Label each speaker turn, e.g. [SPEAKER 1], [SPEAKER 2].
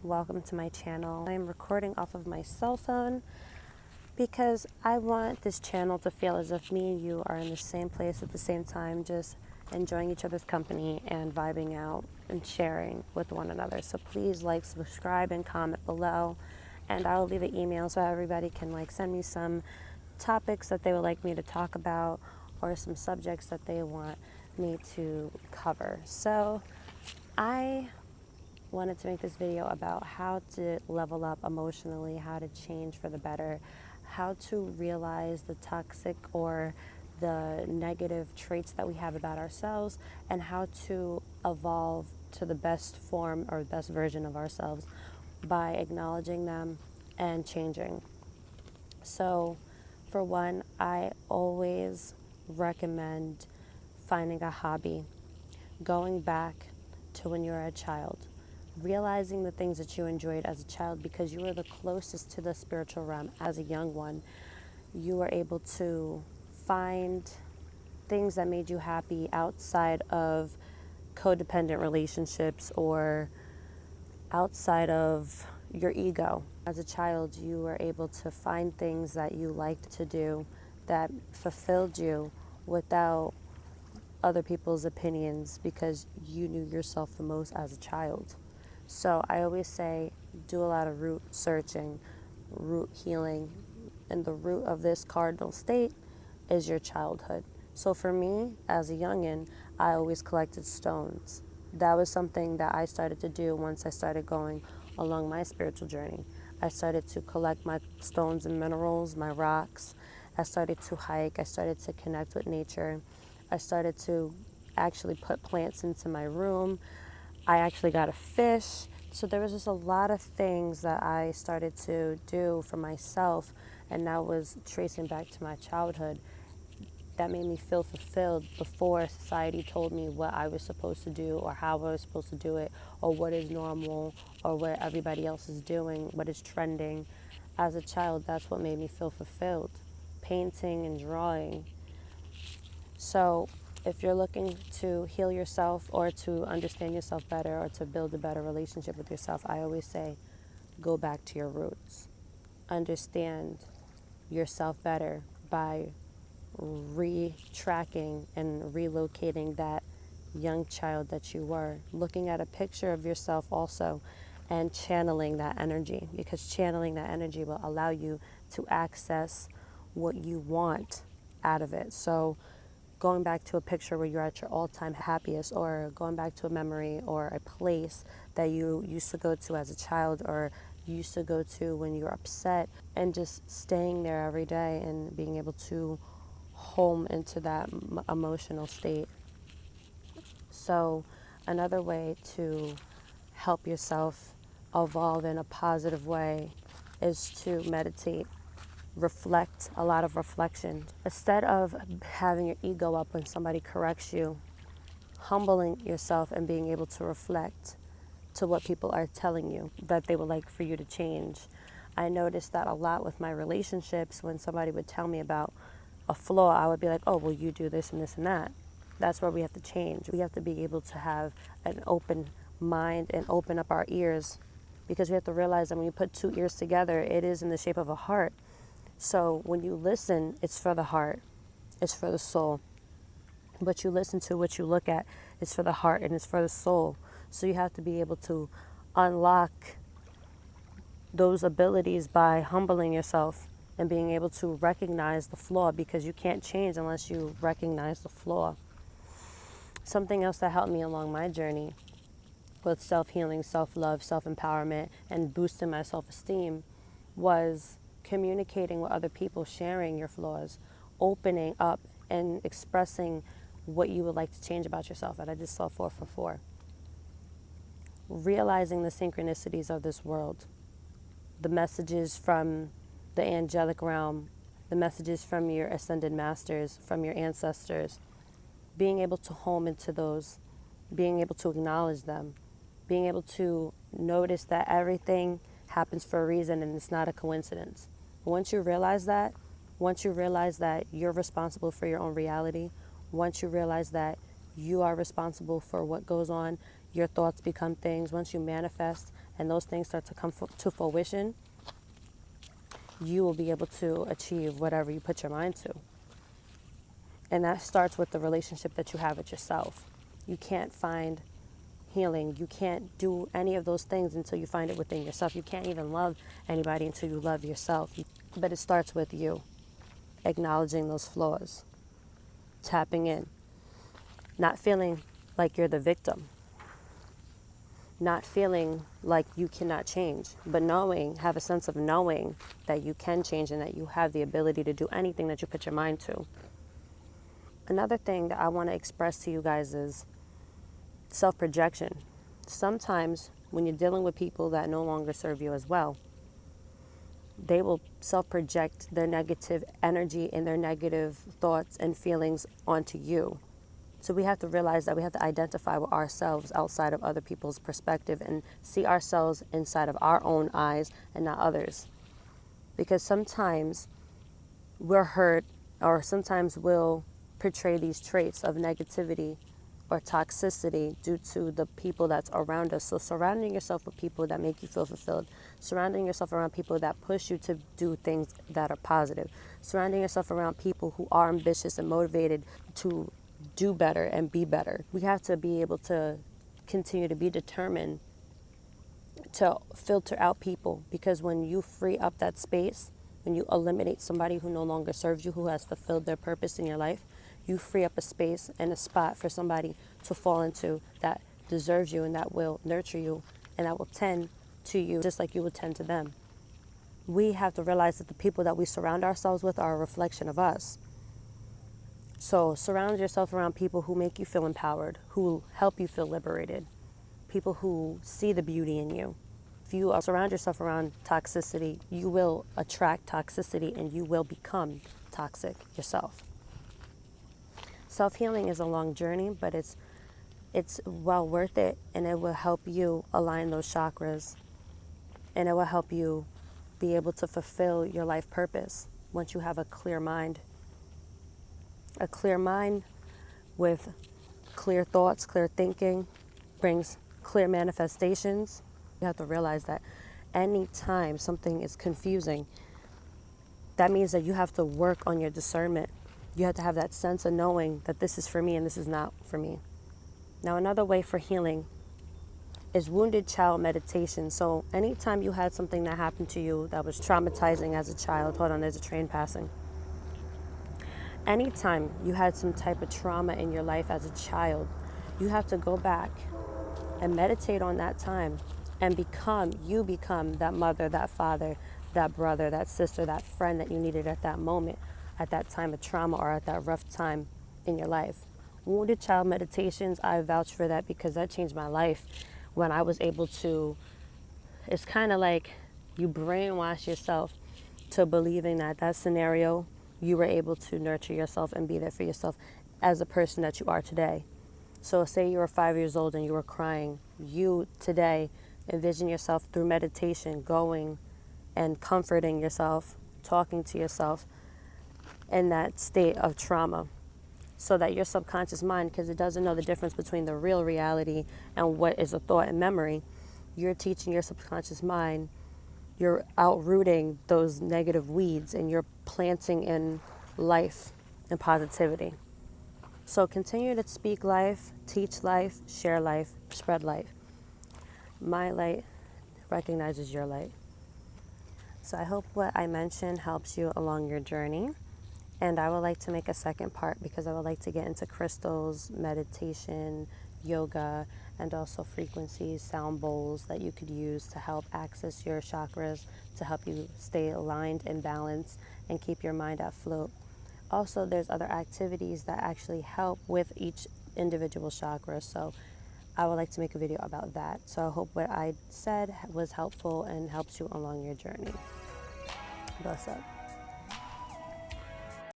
[SPEAKER 1] Welcome to my channel. I'm recording off of my cell phone because I want this channel to feel as if me and you are in the same place at the same time, just enjoying each other's company and vibing out and sharing with one another. So please like, subscribe, and comment below. And I will leave an email so everybody can send me some topics that they would like me to talk about or some subjects that they want me to cover. So I wanted to make this video about how to level up emotionally, how to change for the better, how to realize the toxic or the negative traits that we have about ourselves, and how to evolve to the best form or best version of ourselves by acknowledging them and changing. So, for one, I always recommend finding a hobby, going back to when you were a child, realizing the things that you enjoyed as a child because you were the closest to the spiritual realm as a young one. You were able to find things that made you happy outside of codependent relationships or outside of your ego. As a child, you were able to find things that you liked to do that fulfilled you without other people's opinions because you knew yourself the most as a child. So I always say do a lot of root searching, root healing, and the root of this cardinal state is your childhood. So for me, as a youngin', I always collected stones. That was something that I started to do once I started going along my spiritual journey. I started to collect my stones and minerals, my rocks. I started to hike. I started to connect with nature. I started to actually put plants into my room. I actually got a fish. So there was just a lot of things that I started to do for myself, and that was tracing back to my childhood. That made me feel fulfilled before society told me what I was supposed to do or how I was supposed to do it or what is normal or what everybody else is doing, what is trending. As a child, that's what made me feel fulfilled, painting and drawing. So if you're looking to heal yourself or to understand yourself better or to build a better relationship with yourself, I always say go back to your roots. Understand yourself better by retracking and relocating that young child that you were, looking at a picture of yourself also and channeling that energy, because channeling that energy will allow you to access what you want out of it. So going back to a picture where you're at your all-time happiest, or going back to a memory or a place that you used to go to as a child or you used to go to when you were upset, and just staying there every day and being able to home into that emotional state. So another way to help yourself evolve in a positive way is to meditate, reflect, a lot of reflection. Instead of having your ego up when somebody corrects you, humbling yourself and being able to reflect to what people are telling you that they would like for you to change. I noticed that a lot with my relationships. When somebody would tell me about a flaw, I would be like, oh, well, you do this and this and that. That's where we have to change. We have to be able to have an open mind and open up our ears, because we have to realize that when you put two ears together, it is in the shape of a heart. So when you listen, it's for the heart, it's for the soul. What you listen to, what you look at, is for the heart and it's for the soul. So you have to be able to unlock those abilities by humbling yourself and being able to recognize the flaw, because you can't change unless you recognize the flaw. Something else that helped me along my journey with self-healing, self-love, self-empowerment, and boosting my self-esteem was communicating with other people, sharing your flaws, opening up and expressing what you would like to change about yourself. And I just saw 444. Realizing the synchronicities of this world, the messages from the angelic realm, the messages from your ascended masters, from your ancestors, being able to home into those, being able to acknowledge them, being able to notice that everything happens for a reason and it's not a coincidence. Once you realize that you're responsible for your own reality, once you realize that you are responsible for what goes on, your thoughts become things, once you manifest and those things start to come to fruition, you will be able to achieve whatever you put your mind to. And that starts with the relationship that you have with yourself. You can't find healing. You can't do any of those things until you find it within yourself. You can't even love anybody until you love yourself. But it starts with you acknowledging those flaws, tapping in, not feeling like you're the victim, not feeling like you cannot change, but have a sense of knowing that you can change and that you have the ability to do anything that you put your mind to. Another thing that I want to express to you guys is self-projection. Sometimes when you're dealing with people that no longer serve you as well, they will self-project their negative energy and their negative thoughts and feelings onto you. So we have to realize that we have to identify with ourselves outside of other people's perspective and see ourselves inside of our own eyes and not others. Because sometimes we're hurt, or sometimes we'll portray these traits of negativity or toxicity due to the people that's around us. So surrounding yourself with people that make you feel fulfilled, surrounding yourself around people that push you to do things that are positive, surrounding yourself around people who are ambitious and motivated to do better and be better. We have to be able to continue to be determined to filter out people, because when you free up that space, when you eliminate somebody who no longer serves you, who has fulfilled their purpose in your life, you free up a space and a spot for somebody to fall into that deserves you and that will nurture you and that will tend to you just like you would tend to them. We have to realize that the people that we surround ourselves with are a reflection of us. So surround yourself around people who make you feel empowered, who help you feel liberated, people who see the beauty in you. If you surround yourself around toxicity, you will attract toxicity and you will become toxic yourself. Self-healing is a long journey, but it's well worth it, and it will help you align those chakras, and it will help you be able to fulfill your life purpose once you have a clear mind. A clear mind with clear thoughts, clear thinking, brings clear manifestations. You have to realize that anytime something is confusing, that means that you have to work on your discernment. You have to have that sense of knowing that this is for me and this is not for me. Now, another way for healing is wounded child meditation. So anytime you had something that happened to you that was traumatizing as a child, hold on, there's a train passing. Anytime you had some type of trauma in your life as a child, you have to go back and meditate on that time and become that mother, that father, that brother, that sister, that friend that you needed at that moment, at that time of trauma or at that rough time in your life. Wounded child meditations, I vouch for that because that changed my life when I was able to, it's kind of like you brainwash yourself to believing that scenario, you were able to nurture yourself and be there for yourself as the person that you are today. So say you were 5 years old and you were crying. You today envision yourself through meditation going and comforting yourself, talking to yourself in that state of trauma, so that your subconscious mind, because it doesn't know the difference between the real reality and what is a thought and memory, you're teaching your subconscious mind, you're outrooting those negative weeds and you're planting in life and positivity. So continue to speak life, teach life, share life, spread life. My light recognizes your light. So I hope what I mentioned helps you along your journey. And I would like to make a second part because I would like to get into crystals, meditation, yoga, and also frequencies, sound bowls that you could use to help access your chakras, to help you stay aligned and balanced and keep your mind afloat. Also, there's other activities that actually help with each individual chakra. So I would like to make a video about that. So I hope what I said was helpful and helps you along your journey. Bless up.